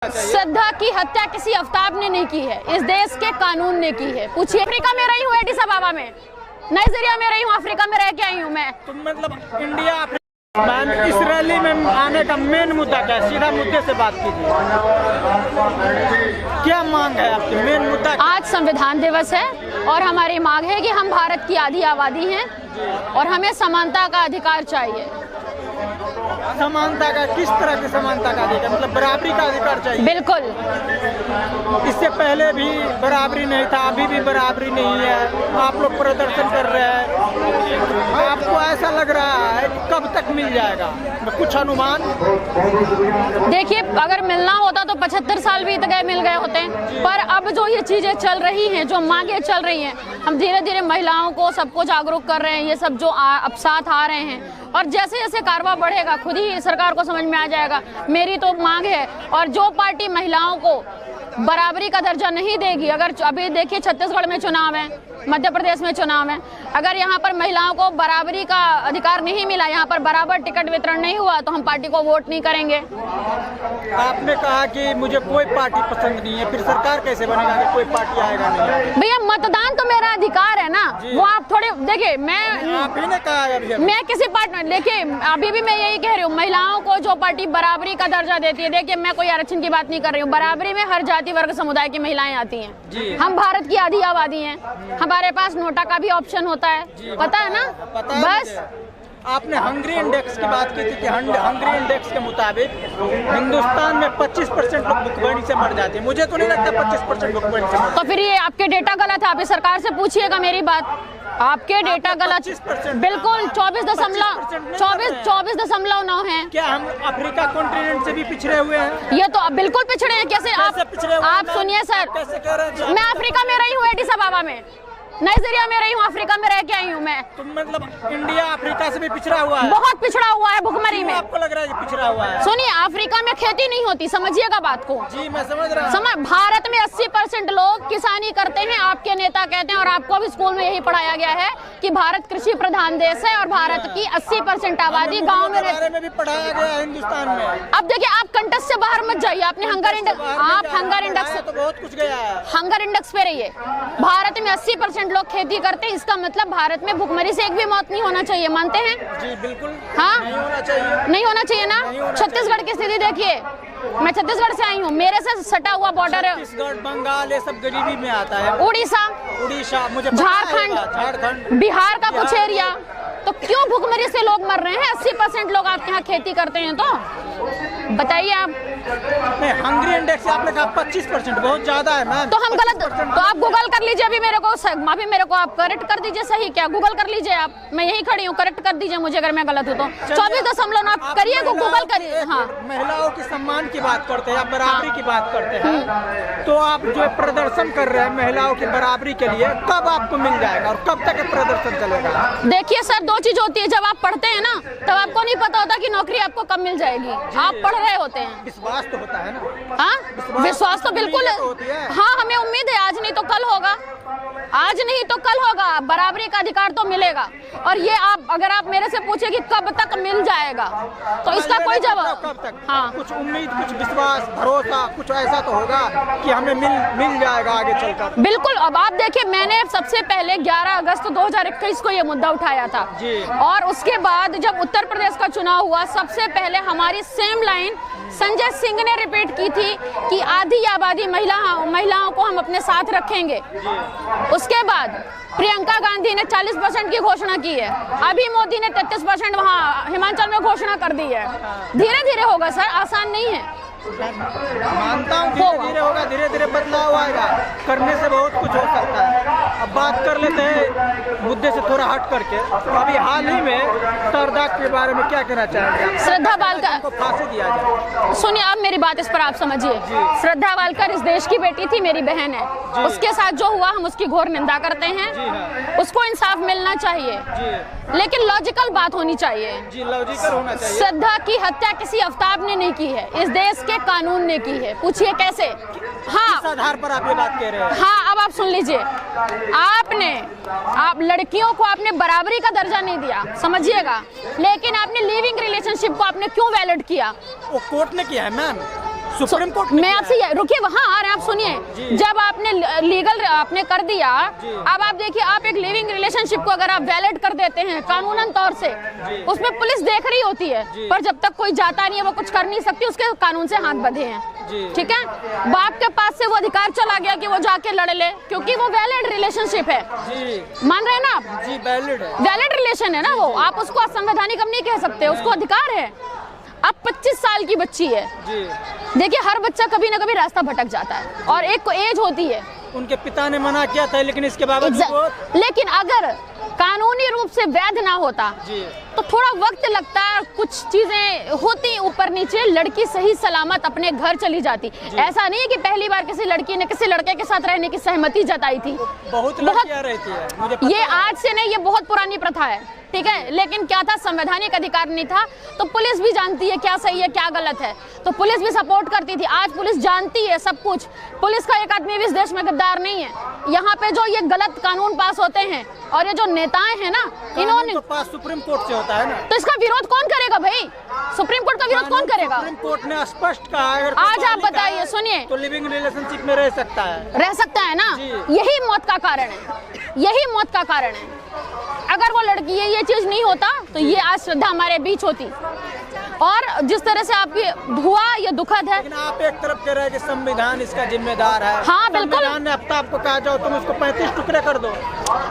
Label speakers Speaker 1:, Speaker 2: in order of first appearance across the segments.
Speaker 1: श्रद्धा की हत्या किसी आफ्ताब ने नहीं की है, इस देश के कानून ने की है। पूछिए। अफ्रीका में रही हूँ, एडिस अबाबा में, नाइजीरिया में रही हूँ, अफ्रीका में रह के आई हूँ मैं।
Speaker 2: तो मतलब इंडिया इस रैली में आने का मेन मुद्दा क्या है? सीधा मुद्दे से बात कीजिए। क्या मांग है आपकी? मेन मुद्दा
Speaker 1: आज संविधान दिवस है और हमारी मांग है कि हम भारत की आधी आबादी हैं और हमें समानता का अधिकार चाहिए।
Speaker 2: समानता का किस तरह की समानता का अधिकार? मतलब बराबरी का अधिकार चाहिए।
Speaker 1: बिल्कुल।
Speaker 2: इससे पहले भी बराबरी नहीं था, अभी भी बराबरी नहीं है। आप लोग प्रदर्शन कर रहे हैं, आपको ऐसा लग रहा है कब तक मिल जाएगा? कुछ अनुमान?
Speaker 1: देखिए, अगर मिलना होता तो 75 साल बीत गए, मिल गए होते। पर अब जो ये चीजें चल रही हैं, जो मांगे चल रही हैं, हम धीरे धीरे महिलाओं को सबको जागरूक कर रहे हैं। ये सब जो अब साथ आ रहे हैं और जैसे जैसे कारवा बढ़ेगा खुद ही सरकार को समझ में आ जाएगा। मेरी तो मांग है, और जो पार्टी महिलाओं को बराबरी का दर्जा नहीं देगी, अगर अभी देखिए छत्तीसगढ़ में चुनाव है, मध्य प्रदेश में चुनाव है, अगर यहाँ पर महिलाओं को बराबरी का अधिकार नहीं मिला, यहाँ पर बराबर टिकट वितरण नहीं हुआ, तो हम पार्टी को वोट नहीं करेंगे।
Speaker 2: आपने कहा कि मुझे कोई पार्टी पसंद नहीं है, फिर सरकार कैसे बनेगा कि कोई पार्टी आएगा नहीं?
Speaker 1: भैया, मतदान तो मेरा अधिकार है ना, वो आप थोड़े देखिए।
Speaker 2: आप ही ने कहा अभी।
Speaker 1: मैं किसी पार्टी, देखिए अभी भी मैं यही कह रही हूँ, महिलाओं को जो पार्टी बराबरी का दर्जा देती है, देखिए मैं कोई आरक्षण की बात नहीं कर रही हूँ, बराबरी में हर जाति वर्ग समुदाय की महिलाएं आती हैं। हम भारत की आधी आबादी हैं, हमारे पास नोटा का भी ऑप्शन होता है, पता है ना? बस
Speaker 2: आपने हंगरी इंडेक्स की बात की थी कि हंगरी इंडेक्स के मुताबिक हिंदुस्तान में 25% लोग भुखमरी से मर जाते हैं। मुझे तो नहीं लगता 25% भुखमरी से मर।
Speaker 1: तो फिर ये आपके डेटा गलत है, आप सरकार से पूछिएगा मेरी बात। आपके डेटा गलत, बिल्कुल 24.9 है।
Speaker 2: क्या हम अफ्रीका कॉन्टिनेंट से भी पिछड़े हुए हैं?
Speaker 1: ये तो बिल्कुल पिछड़े हैं। कैसे आप सुनिए सर,
Speaker 2: कैसे कह रहे हैं?
Speaker 1: मैं अफ्रीका में रही हूँ, एडिस अबाबा में, नाइजीरिया में रही हूँ, अफ्रीका में रह के आई हूँ मैं।
Speaker 2: तो मतलब इंडिया अफ्रीका से भी पिछड़ा हुआ है?
Speaker 1: बहुत पिछड़ा हुआ है भुखमरी में।
Speaker 2: आपको लग रहा है कि पिछड़ा हुआ है?
Speaker 1: सुनिए, अफ्रीका में खेती नहीं होती, समझिएगा बात को।
Speaker 2: जी मैं समझ रहा हूँ।
Speaker 1: भारत में 80% लोग किसानी करते हैं, आपके नेता कहते हैं, और आपको भी स्कूल में यही पढ़ाया गया है कि भारत कृषि प्रधान देश है और भारत की 80% आबादी गाँव में रहती है।
Speaker 2: भी पढ़ाया गया है हिंदुस्तान में।
Speaker 1: अब देखिए, आप कंटस से बाहर मत जाइए, आपने हंगर इंडेक्स, आप हंगर इंडेक्स
Speaker 2: तो बहुत कुछ गया है,
Speaker 1: हंगर इंडेक्स पे रहिए। भारत में 80% लोग खेती करते हैं, इसका मतलब भारत में भुखमरी से एक भी मौत नहीं होना चाहिए, मानते हैं?
Speaker 2: जी बिल्कुल।
Speaker 1: हाँ,
Speaker 2: नहीं होना चाहिए।
Speaker 1: नहीं होना चाहिए ना। छत्तीसगढ़ की स्थिति देखिए, मैं छत्तीसगढ़ से आई हूँ, मेरे से सटा हुआ बॉर्डर है।
Speaker 2: छत्तीसगढ़, बंगाल, ये सब गरीबी में आता है।
Speaker 1: उड़ीसा,
Speaker 2: मुझे
Speaker 1: झारखंड, बिहार का कुछ एरिया। तो क्यों भुखमरी से लोग मर रहे हैं? 80% लोग आपके यहाँ खेती करते हैं, तो बताइए आप।
Speaker 2: हंगरी इंडेक्स आपने कहा 25%, बहुत ज्यादा है मैम।
Speaker 1: तो हम गलत, तो आप गूगल कर लीजिए अभी मेरे को आप करेक्ट कर दीजिए। सही क्या? गूगल कर लीजिए आप, मैं यही खड़ी हूँ, करेक्ट कर दीजिए मुझे अगर मैं गलत हूँ तो। 24.9 करिए, गूगल करिए। हाँ,
Speaker 2: महिलाओं के सम्मान की बात करते हैं, आप बराबरी की बात करते हैं, तो आप जो प्रदर्शन कर रहे हैं महिलाओं की बराबरी के लिए, कब आपको मिल जाएगा और कब तक प्रदर्शन चलेगा?
Speaker 1: देखिए सर, दो चीज होती है, जब आप पढ़ते हैं ना तब आपको नहीं पता होता कि नौकरी आपको कब मिल जाएगी। आप पढ़ रहे होते हैं,
Speaker 2: विश्वास तो होता है ना?
Speaker 1: हाँ, विश्वास तो बिल्कुल है। हाँ, हमें उम्मीद है, आज नहीं तो कल होगा, आज नहीं तो कल होगा, बराबरी का अधिकार तो मिलेगा। और ये आप, अगर आप मेरे से पूछे कि कब तक मिल जाएगा, तो इसका कोई जवाब।
Speaker 2: कब तक?
Speaker 1: हाँ,
Speaker 2: कुछ उम्मीद, कुछ विश्वास, भरोसा, कुछ ऐसा तो होगा कि हमें मिल जाएगा आगे चलकर।
Speaker 1: बिल्कुल। अब आप देखिए, मैंने सबसे पहले 11 अगस्त 2021 को ये मुद्दा उठाया था
Speaker 2: जी।
Speaker 1: और उसके बाद जब उत्तर प्रदेश का चुनाव हुआ, सबसे पहले हमारी सेम लाइन संजय सिंह ने रिपीट की थी कि आधी आबादी महिलाओं को हम अपने साथ रखेंगे। उसके बाद प्रियंका गांधी ने 40% की घोषणा की है, अभी मोदी ने 33% वहाँ हिमाचल में घोषणा कर दी है। धीरे धीरे होगा सर, आसान नहीं है।
Speaker 2: मानता हूँ धीरे धीरे होगा, धीरे धीरे बदलाव आएगा, करने से बहुत कुछ हो सकता है। अब बात कर लेते हैं मुद्दे से थोड़ा हट करके। अभी हाल ही में सरदार के बारे में क्या कहना चाहेंगे?
Speaker 1: श्रद्धा वालकर
Speaker 2: को फांसी दिया जाए।
Speaker 1: सुनिए, अब मेरी बात इस पर आप समझिए। श्रद्धा वालकर इस देश की बेटी थी, मेरी बहन है, उसके साथ जो हुआ हम उसकी घोर निंदा करते हैं। उसको इंसाफ मिलना चाहिए, लेकिन लॉजिकल बात होनी चाहिए।
Speaker 2: लॉजिकल होना चाहिए।
Speaker 1: श्रद्धा की हत्या किसी आफ्ताब ने नहीं की है, इस देश के कानून ने की है। पूछिए कैसे? हाँ,
Speaker 2: किस आधार पर आप ये बात कह रहे हैं?
Speaker 1: हाँ, अब आप सुन लीजिए। आप लड़कियों को आपने बराबरी का दर्जा नहीं दिया, समझिएगा, लेकिन आपने लिविंग रिलेशनशिप को आपने क्यों वैलिड किया?
Speaker 2: वो कोर्ट ने किया है मैम। सुप्रीम कोर्ट
Speaker 1: मैं आपसे रुकिए, वहाँ आ रहे हैं, आप सुनिए। जब आपने लीगल आपने कर दिया, अब आप देखिए, आप एक लिविंग रिलेशनशिप को अगर आप वैलिड कर देते हैं कानूनन तौर से, उसमें पुलिस देख रही होती है, पर जब तक कोई जाता नहीं है वो कुछ कर नहीं सकती, उसके कानून से हाथ बंधे हैं। ठीक है, बाप के पास से वो अधिकार चला गया कि वो जाके लड़ ले, क्योंकि वो वैलिड रिलेशनशिप है। मान रहे हैं ना आप?
Speaker 2: जी,
Speaker 1: वैलिड रिलेशन है ना वो, आप उसको असंवैधानिक नहीं कह सकते, उसको अधिकार है। अब 25 साल की बच्ची है जी। देखिए, हर बच्चा कभी ना कभी रास्ता भटक जाता है और एक को एज होती है।
Speaker 2: उनके पिता ने मना किया था, लेकिन इसके बावजूद
Speaker 1: लेकिन अगर कानूनी रूप से वैध ना होता तो थोड़ा वक्त लगता है, कुछ चीजें होती ऊपर नीचे, लड़की सही सलामत अपने घर चली जाती। ऐसा नहीं है कि पहली बार किसी लड़की ने किसी लड़के के साथ रहने की सहमति जताई थी।
Speaker 2: बहुत लड़कियां रहती है, मुझे पता
Speaker 1: ये आज से नहीं, ये बहुत पुरानी प्रथा है। ठीक है, लेकिन क्या था, संवैधानिक अधिकार नहीं था, तो पुलिस भी जानती है क्या सही है क्या गलत है, तो पुलिस भी सपोर्ट करती थी। आज पुलिस जानती है सब कुछ, पुलिस का एक आदमी भी इस देश में गद्दार नहीं है। यहाँ पे जो ये गलत कानून पास होते हैं और ये जो नेताएं हैं ना, इन्होंने
Speaker 2: तो पास सुप्रीम कोर्ट से होता है ना,
Speaker 1: तो इसका विरोध कौन करेगा भाई? सुप्रीम कोर्ट का विरोध कौन करेगा?
Speaker 2: सुप्रीम कोर्ट ने स्पष्ट कहा, अगर
Speaker 1: आज आप बताइए, सुनिए,
Speaker 2: तो लिविंग रिलेशनशिप में रह सकता है ना,
Speaker 1: यही मौत का कारण है, यही मौत का कारण है। अगर वो लड़की ये चीज नहीं होता तो ये आज श्रद्धा हमारे बीच होती। और जिस तरह से आपकी हुआ, ये दुखद है।
Speaker 2: लेकिन आप एक तरफ कह रहे हैं कि संविधान इसका जिम्मेदार है।
Speaker 1: हाँ बिल्कुल,
Speaker 2: संविधान ने अब आपको कहा जाओ तुम उसको 35 टुकड़े कर दो।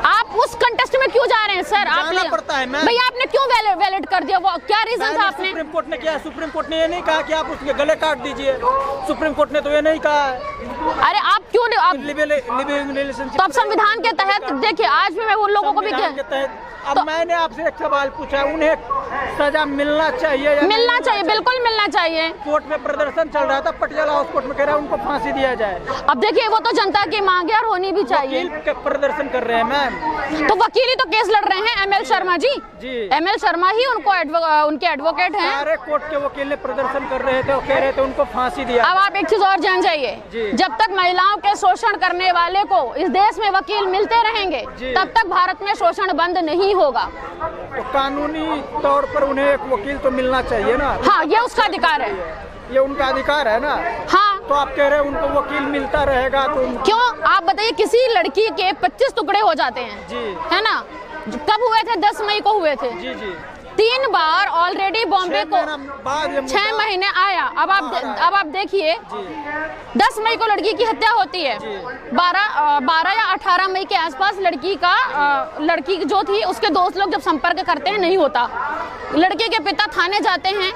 Speaker 1: आप उस कंटेस्ट में क्यों जा रहे हैं सर?
Speaker 2: जाना पड़ता है मैम।
Speaker 1: भैया आपने क्यों वैलिड कर दिया? वो क्या रीजन था आपने?
Speaker 2: सुप्रीम कोर्ट ने किया, सुप्रीम कोर्ट ने ये नहीं कहा कि आप उसके गले काट दीजिए। सुप्रीम कोर्ट ने तो ये नहीं कहा है।
Speaker 1: अरे आप क्यों
Speaker 2: लिविंग रिलेशनशिप,
Speaker 1: तो आप संविधान के तहत देखिए, आज भी मैं उन लोगों को भी
Speaker 2: अब तो मैंने आपसे एक सवाल पूछा, उन्हें सजा मिलना चाहिए या
Speaker 1: मिलना चाहिए? बिल्कुल मिलना चाहिए।
Speaker 2: कोर्ट में प्रदर्शन चल रहा था, पटियाला हाउस कोर्ट में कह रहा है उनको फांसी दिया जाए।
Speaker 1: अब देखिए, वो तो जनता की मांग है और होनी भी चाहिए।
Speaker 2: वकील प्रदर्शन कर रहे हैं मैम,
Speaker 1: तो वकील ही तो केस लड़ रहे हैं, ML शर्मा जी। ML शर्मा ही उनको उनके एडवोकेट हैं।
Speaker 2: सारे कोर्ट के वकील ने प्रदर्शन कर रहे थे और कह रहे थे उनको फांसी दिया।
Speaker 1: अब आप एक चीज और जान जाइए, जब तक महिलाओं के शोषण करने वाले को इस देश में वकील मिलते रहेंगे, तब तक भारत में शोषण बंद नहीं होगा।
Speaker 2: तो कानूनी तौर पर उन्हें एक वकील तो मिलना चाहिए ना।
Speaker 1: हाँ, ये उसका अधिकार है,
Speaker 2: ये उनका अधिकार है ना।
Speaker 1: हाँ,
Speaker 2: तो आप कह रहे हैं उनको वकील मिलता रहेगा तो
Speaker 1: क्यों? आप बताइए, किसी लड़की के 25 टुकड़े हो जाते हैं जी, है ना? कब हुए थे? 10 मई को हुए थे जी। 3 बार ऑलरेडी बॉम्बे को 6 महीने आया। अब आप देखिए, 10 मई को लड़की की हत्या होती है, 12 या 18 मई के आसपास लड़की जो थी उसके दोस्त लोग जब संपर्क करते हैं, नहीं होता। लड़के के पिता थाने जाते हैं,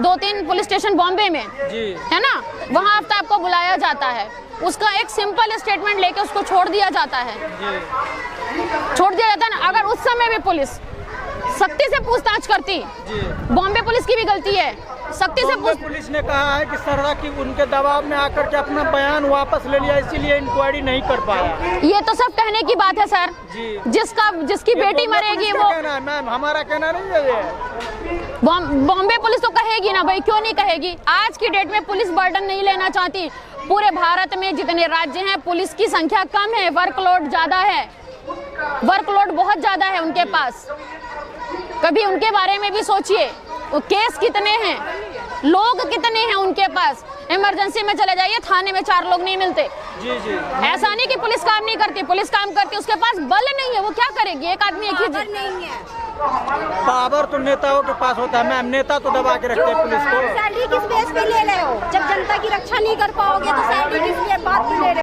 Speaker 1: 2-3 पुलिस स्टेशन बॉम्बे में है ना, वहाँ आफ्ताब को बुलाया जाता है, उसका एक सिंपल स्टेटमेंट लेके उसको छोड़ दिया जाता है ना। अगर उस समय भी पुलिस सख्ती से पूछताछ करती, बॉम्बे पुलिस की भी गलती है, सख्ती से
Speaker 2: पुलिस ने कहा है कि सरदा की उनके दबाव में आकर के अपना बयान वापस ले लिया, इसीलिए इंक्वायरी नहीं कर पाया।
Speaker 1: ये तो सब कहने की बात है सर, जिसकी बेटी मरेगी वो,
Speaker 2: मैम हमारा कहना नहीं है ये।
Speaker 1: बॉम्बे पुलिस तो कहेगी ना भाई, क्यों नहीं कहेगी? आज की डेट में पुलिस बर्डन नहीं लेना चाहती। पूरे भारत में जितने राज्य हैं, पुलिस की संख्या कम है, वर्कलोड ज्यादा है, वर्कलोड बहुत ज्यादा है उनके पास। कभी उनके बारे में भी सोचिए, वो केस कितने हैं, लोग कितने हैं उनके पास। इमरजेंसी में चले जाइए, थाने में 4 लोग नहीं मिलते। ऐसा नहीं कि पुलिस काम नहीं करती, पुलिस काम करती, उसके पास बल नहीं है, वो क्या करेगी? एक आदमी एक ही
Speaker 3: नहीं है।
Speaker 2: पावर तो नेताओं के पास होता है मैम, नेता तो दबा के रखते हैं पुलिस को।
Speaker 3: सैलरी किस बेस पे ले रहे हो? जब जनता की रक्षा नहीं कर पाओगे तो सैलरी किस लिए बात ले रहे हो?